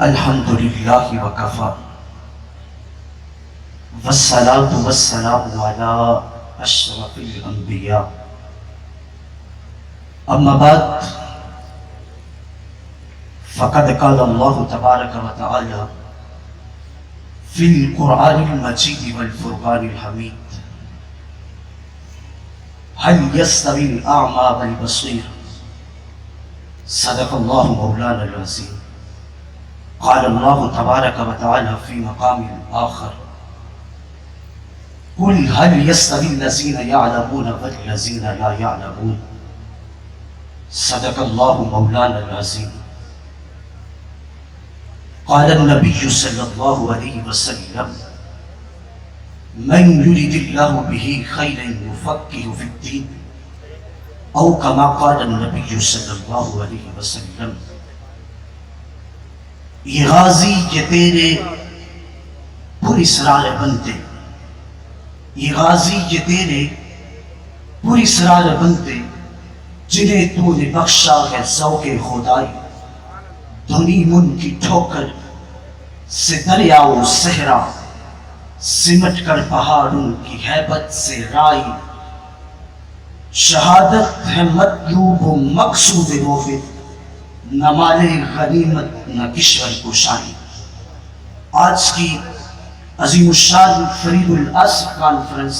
الحمد للہ وکفا والصلاة والسلام علی اشرف الانبیاء اما بعد فقد قال اللہ تبارک و تعالی فی القرآن المجید والفرقان الحمید هل يستوي الاعمى والبصیر صدق اللہ مولانا العظیم. قال اللہ تبارک و تعالی فی مقام آخر قل هل يستوي الذين يعلمون والذين لا يعلمون صدق اللہ مولانا العظیم. قال النبی صلی اللہ علیہ وسلم من يرد الله به خيرا يفقهه في الدين او كما قال النبی صلی اللہ علیہ وسلم. یہ غازی کے تیرے پر اسرار بنتے، یہ غازی کے تیرے پر اسرار بنتے جنہیں تو نے بخشا ہے ذوق خدائی. دھنی من کی ٹھوکر سے دریا و صحرا سمٹ کر پہاڑوں کی ہیبت سے رائی. شہادت ہے مطلوب و مقصود موفد، نہ مال غنیمت نہ کشور کشائی. آج کی عظیم الشان فرید الاصل کانفرنس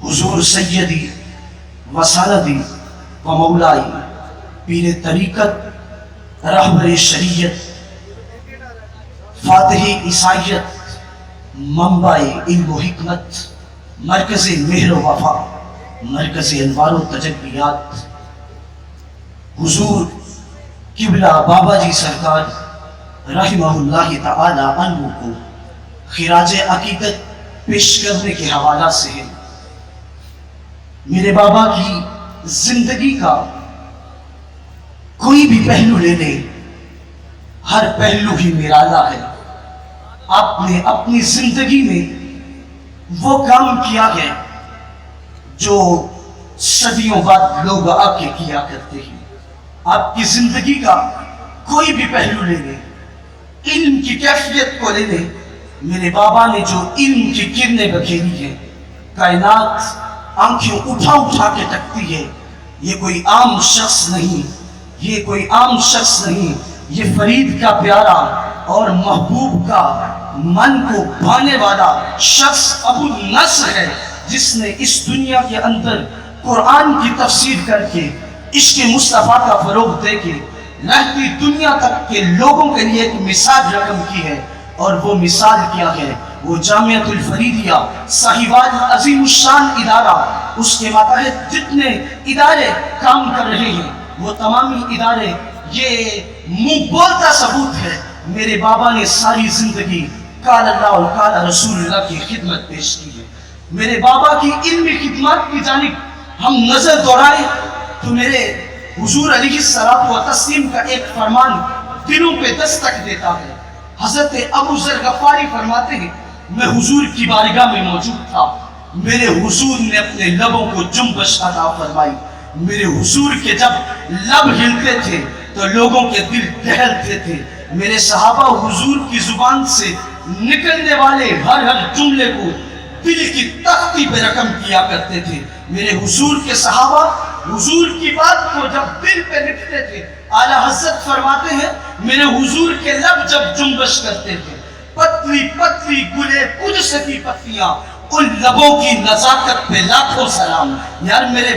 حضور سیدی و سندی و مولائی پیر طریقت رہبر شریعت فاتح عیسائیت منبع علم و حکمت مرکز مہر و وفا مرکز انوار و تجلیات حضور قبلہ بابا جی سرکار رحمہ اللہ تعالی عنہ کو خراج عقیدت پیش کرنے کے حوالہ سے ہے. میرے بابا کی زندگی کا کوئی بھی پہلو لے لے، ہر پہلو ہی نرالا ہے. آپ نے اپنی زندگی میں وہ کام کیا ہے جو صدیوں بعد لوگ آ کے کیا کرتے ہیں. آپ کی زندگی کا کوئی بھی پہلو لے لیں، علم کی کیفیت کو لے لیں، میرے بابا نے جو علم کی کرنیں بکھیری ہیں، کائنات آنکھیں اٹھا اٹھا کے تکتی ہے. یہ کوئی عام شخص نہیں، یہ کوئی عام شخص نہیں، یہ فرید کا پیارا اور محبوب کا من کو بھانے والا شخص ابو النصر ہے، جس نے اس دنیا کے اندر قرآن کی تفسیر کر کے عشق مصطفیٰ کا فروغ دے کے رہتی دنیا تک کے لوگوں کے لیے ایک مثال رقم کی ہے. اور وہ مثال کیا ہے؟ وہ جامعۃ الفریدیہ صاحبان عظیم الشان ادارہ، اس کے ماتحت جتنے ادارے کام کر رہے ہیں وہ تمامی ادارے یہ منہ بولتا ثبوت ہے میرے بابا نے ساری زندگی قال اللہ اور قال رسول اللہ کی خدمت پیش کی ہے. میرے بابا کی علمی خدمات کی جانب ہم نظر دوڑائیں تو میرے حضور علیہ الصلوۃ والتسلیم کا ایک فرمان دلوں پہ دستک دیتا ہے. حضرت ابو ذر غفاری فرماتے ہیں میں حضور کی بارگاہ میں موجود تھا، میرے حضور نے اپنے لبوں کو جنبش عطا فرمائی. میرے حضور کے جب لب ہلتے تھے تو لوگوں کے دل دہلتے تھے. میرے صحابہ حضور کی زبان سے نکلنے والے ہر جملے کو دل کی تختی پہ رقم کیا کرتے تھے. میرے حضور کے صحابہ حضور کی بات کو جب دل پہ لکھتے تھے، اعلیٰ حضرت فرماتے ہیں میرے حضور کے لب جب جنبش کرتے تھے، پتلی پتلی گلے قدس کی پتیاں، ان لبوں کی نزاکت پہ لاکھوں سلام. یار میرے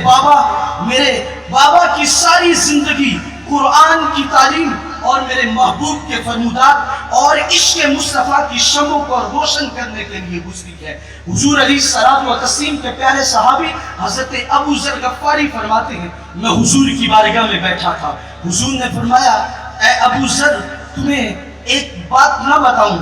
بابا کی ساری زندگی قرآن کی تعلیم اور میرے محبوب کے فرمودات اور عشق مصطفیٰ کی شمعوں کو روشن کرنے کے لیے گزری ہے. حضور علیہ الصلوۃ والتسلیم کے پیارے صحابی حضرت ابو ذر غفاری فرماتے ہیں میں حضور کی بارگاہ میں بیٹھا تھا، حضور نے فرمایا اے ابو ذر تمہیں ایک بات نہ بتاؤں؟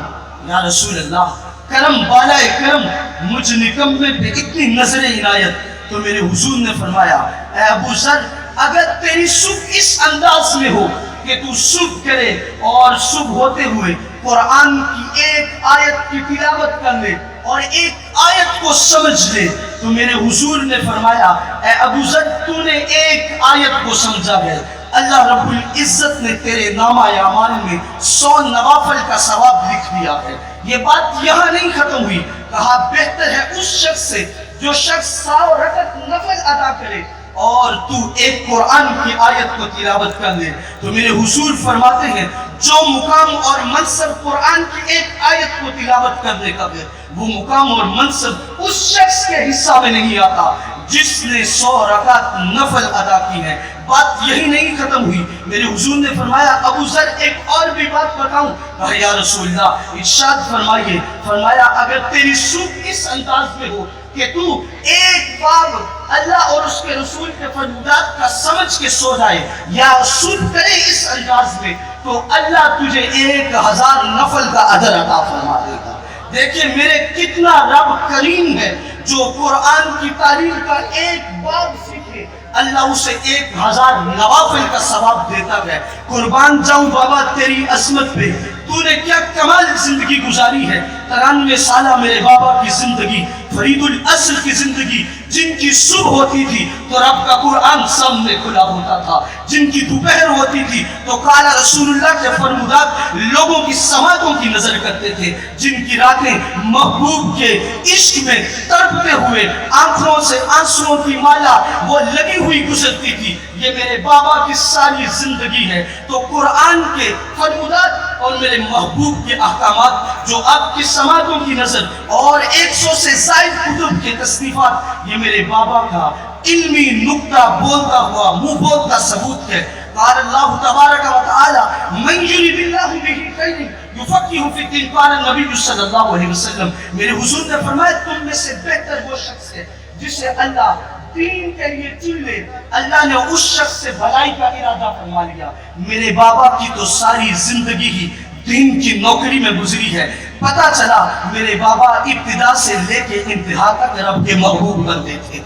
یا رسول اللہ کرم بالائے کرم مجھ نکمے پہ اتنی نظر عنایت. تو میرے حضور نے فرمایا اے ابو ذر اگر تیری صبح اس انداز میں ہو کہ تو صبح کرے اور صبح ہوتے ہوئے قرآن کی ایک آیت کی تلاوت کر لے اور ایک آیت کو سمجھ لے تو میرے حضور نے فرمایا اے ابو ذر تو نے ایک آیت کو سمجھا ہے اللہ رب العزت نے تیرے نامہ اعمال میں 100 نوافل کا ثواب لکھ دیا ہے۔ یہ بات یہاں نہیں ختم ہوئی، کہا بہتر ہے اس شخص سے جو شخص 100 رکعت نفل ادا کرے اور تو ایک قرآن کی آیت کو تلاوت کر لے۔ تو میرے حضور فرماتے ہیں جو مقام اور منصب قرآن کی ایک آیت کو تلاوت کرنے کا ہے، وہ مقام اور منصب اس شخص کے حصہ میں نہیں آتا جس نے 100 رکعت نفل ادا کی ہے۔ بات یہی نہیں ختم ہوئی، میرے حضور نے فرمایا ابو ذر ایک اور بھی بات بتاؤں؟ کہا یا رسول اللہ ارشاد فرمائیے۔ فرمایا اگر تیری سوچ اس انداز میں ہو کہ تو ایک باب اللہ اور اس کے رسول کے فرمودات کا سمجھ کے سو جائے یا سود کرے اس انداز میں، تو اللہ تجھے 1000 نفل کا اجر عطا فرما دے گا۔ دیکھیں میرے کتنا رب کریم ہے، جو قرآن کی تعلیم کا ایک باب سیکھے اللہ اسے 1000 نوافل کا ثواب دیتا ہے۔ قربان جاؤں بابا تیری عظمت پہ، تو نے کیا کمال زندگی گزاری ہے۔ 93 سالہ میرے بابا کی زندگی، فرید الاصل کی زندگی، جن کی صبح ہوتی تھی تو رب کا قرآن سامنے کھلا ہوتا تھا، جن کی دوپہر ہوتی تھی تو قال رسول اللہ کے فرمودات لوگوں کی سماعتوں کی نظر کرتے تھے، جن کی راتیں محبوب کے عشق میں تڑپتے ہوئے آنکھوں سے آنسوؤں کی مالا وہ لگی ہوئی گزرتی تھی۔ یہ میرے بابا کی ساری زندگی ہے۔ تو قرآن کے فرمودات اور میرے محبوب کے احکامات جو آپ کی سماعتوں کی نظر اور 100 سے زائد کتب کے تصنیفات، یہ میرے بابا کا علمی نکتہ بولتا ہوا منہ بولتا ثبوت ہے۔ قال اللہ تبارک و تعالی من یرید اللہ بہ خیر یفقہہ فی الدین، قال النبی صلی اللہ علیہ وسلم۔ میرے حضور نے فرمایا تم میں سے بہتر وہ شخص ہے جسے اللہ دین کے لیے چن لے، اللہ نے اس شخص سے بھلائی کا ارادہ فرما لیا۔ میرے بابا کی تو ساری زندگی ہی دین کی نوکری میں گزری ہے۔ پتا چلا میرے بابا ابتدا سے لے کے انتہا تک رب کے محبوب بندے تھے۔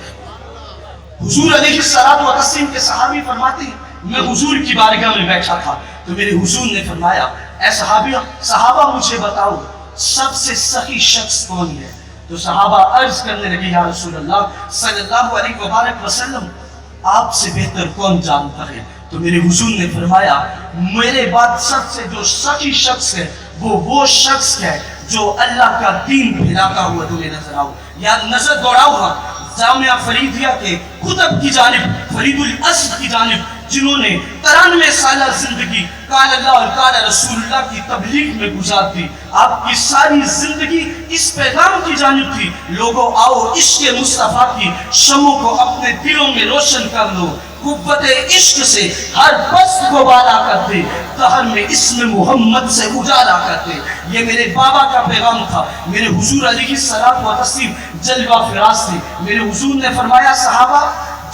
حضور علیہ الصلوۃ والتسلیم کے صحابی فرماتے ہیں میں حضور کی بارگاہ میں بیٹھا تھا تو میرے حضور نے فرمایا اے صحابہ مجھے بتاؤ سب سے سخی شخص کون ہے؟ تو صحابہ عرض کرنے لگے یا رسول اللہ صلی اللہ علیہ وآلہ وسلم آپ سے بہتر کون جانتا ہے؟ تو میرے حضور نے فرمایا میرے بعد سب سے جو سخی شخص ہے وہ شخص ہے جو اللہ کا دین پھیلاتا ہوا تمہیں نظر آؤ یا نظر دوڑاؤ ہوا جامعہ فریدیہ کے کتب کی جانب، فرید الاصل کی جانب، جنہوں نے 93 سالہ زندگی قال اللہ اور قال رسول اللہ کی تبلیغ میں گزار دی۔ آپ کی ساری زندگی اس پیغام کی جانب تھی لوگوں آؤ عشق مصطفیٰ کی شمعوں کو اپنے دلوں میں روشن کر لو، قوت عشق سے ہر پست کو بالا کرتے، دہر میں اسم محمد سے اجالا کرتے۔ یہ میرے بابا کا پیغام تھا۔ میرے حضور علیہ الصلوۃ والتسلیم جلوہ فراز تھے۔ میرے حضور نے فرمایا صحابہ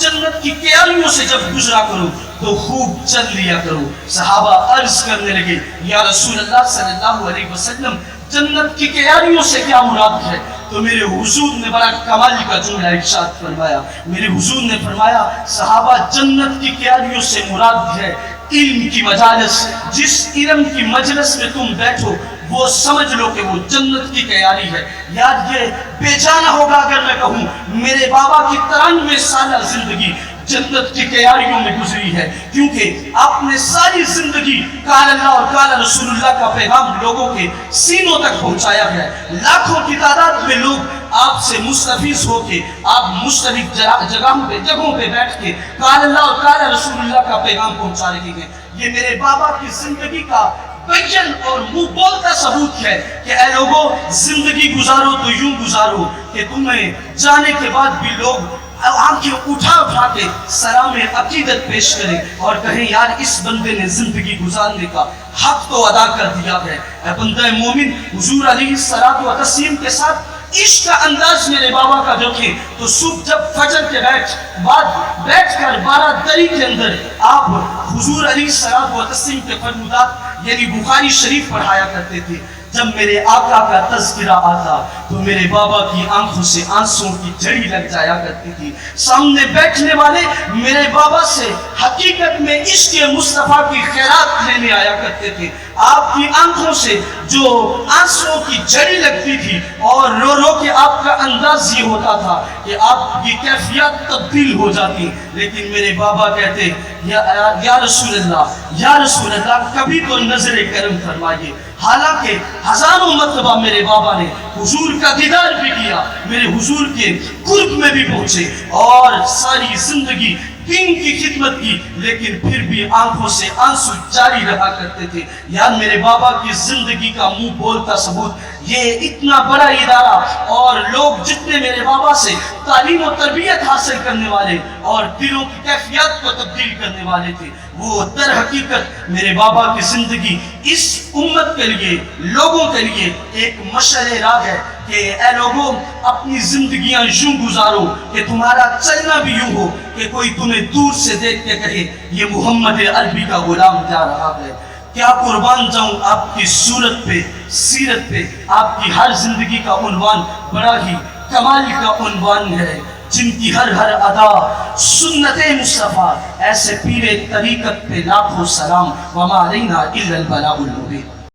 جنت کی کیاریوں سے جب گزرا کرو تو خوب چل لیا کرو۔ صحابہ عرض کرنے لگے یا رسول اللہ صلی اللہ علیہ وسلم جنت کی کیاریوں سے کیا مراد ہے؟ تو میرے حضور نے بڑا کمال کا جملہ ارشاد فرمایا۔ میرے حضور نے فرمایا صحابہ جنت کی کیاریوں سے مراد ہے علم کی مجالس، جس علم کی مجلس میں تم بیٹھو وہ سمجھ لو کہ وہ جنت کی تیاری ہے۔ یاد یہ بے جانا ہوگا اگر میں کہوں میرے بابا کی 93 سالہ زندگی جنت کی تیاریوں میں گزری ہے، کیونکہ آپ نے ساری زندگی قال اللہ اور قال رسول اللہ کا پیغام لوگوں کے سینوں تک پہنچایا ہے۔ لاکھوں کی تعداد میں لوگ آپ سے مستفیض ہو کے آپ مختلف جگہوں پہ بیٹھ کے قال اللہ اور قال رسول اللہ کا پیغام پہنچا رہے ہیں۔ یہ میرے بابا کی زندگی کا بیان اور منہ بولتا ثبوت ہے کہ اے لوگوں زندگی گزارو تو یوں گزارو کہ تمہیں جانے کے بعد بھی لوگ آنکھیں اٹھا کے سلام عقیدت پیش کریں اور کہیں یار اس بندے نے زندگی گزارنے کا حق تو ادا کر دیا ہے۔ اے بندہ مومن حضور علیہ الصلوۃ والتسلیم کے ساتھ عشق کا انداز میرے بابا کا جو تھے تو صبح جب فجر کے بعد بیٹھ کر 12 دری کے اندر آپ حضور علیہ الصلوۃ والتسلیم کے فرمودات یعنی بخاری شریف پڑھایا کرتے تھے۔ جب میرے آقا کا تذکرہ آتا تو میرے بابا کی آنکھوں سے آنسوں کی جھڑی لگ جایا کرتی تھی. سامنے بیٹھنے والے میرے بابا سے حقیقت میں عشق مصطفیٰ کی خیرات لینے آیا کرتے تھے. آپ کی آنکھوں سے جو آنسوں کی جھڑی لگتی تھی اور رو رو کے آپ کا انداز یہ ہوتا تھا کہ آپ کی کیفیت تبدیل ہو جاتی. لیکن میرے بابا کہتے یا رسول اللہ کبھی تو نظر کرم فرمائیے. حالانکہ ہزاروں مرتبہ میرے بابا نے حضور کا دیدار بھی کیا, میرے حضور کے قرب میں بھی پہنچے اور ساری زندگی دین کی خدمت کی, لیکن پھر بھی آنکھوں سے آنسو جاری رہا کرتے تھے. یار میرے بابا کی زندگی کا منہ بولتا ثبوت, یہ اتنا بڑا ادارہ اور لوگ جتنے میرے بابا سے تعلیم و تربیت حاصل کرنے والے اور دلوں کی کیفیات کو تبدیل کرنے والے تھے, وہ در حقیقت میرے بابا کی زندگی اس امت کے لیے, لوگوں کے لیے ایک مشعل راہ ہے کہ اے لوگوں اپنی زندگیاں یوں گزارو کہ تمہارا چلنا بھی یوں ہو کہ کوئی تمہیں دور سے دیکھ کے کہے یہ محمد عربی کا غلام جا رہا ہے. کیا قربان جاؤں آپ کی صورت پہ, سیرت پہ. آپ کی ہر زندگی کا عنوان بڑا ہی کمال کا عنوان ہے, جن کی ہر ادا سنت مصطفیٰ. ایسے پیر طریقت پہ لاکھوں سلام, وما علینا الا البلاغ المبین.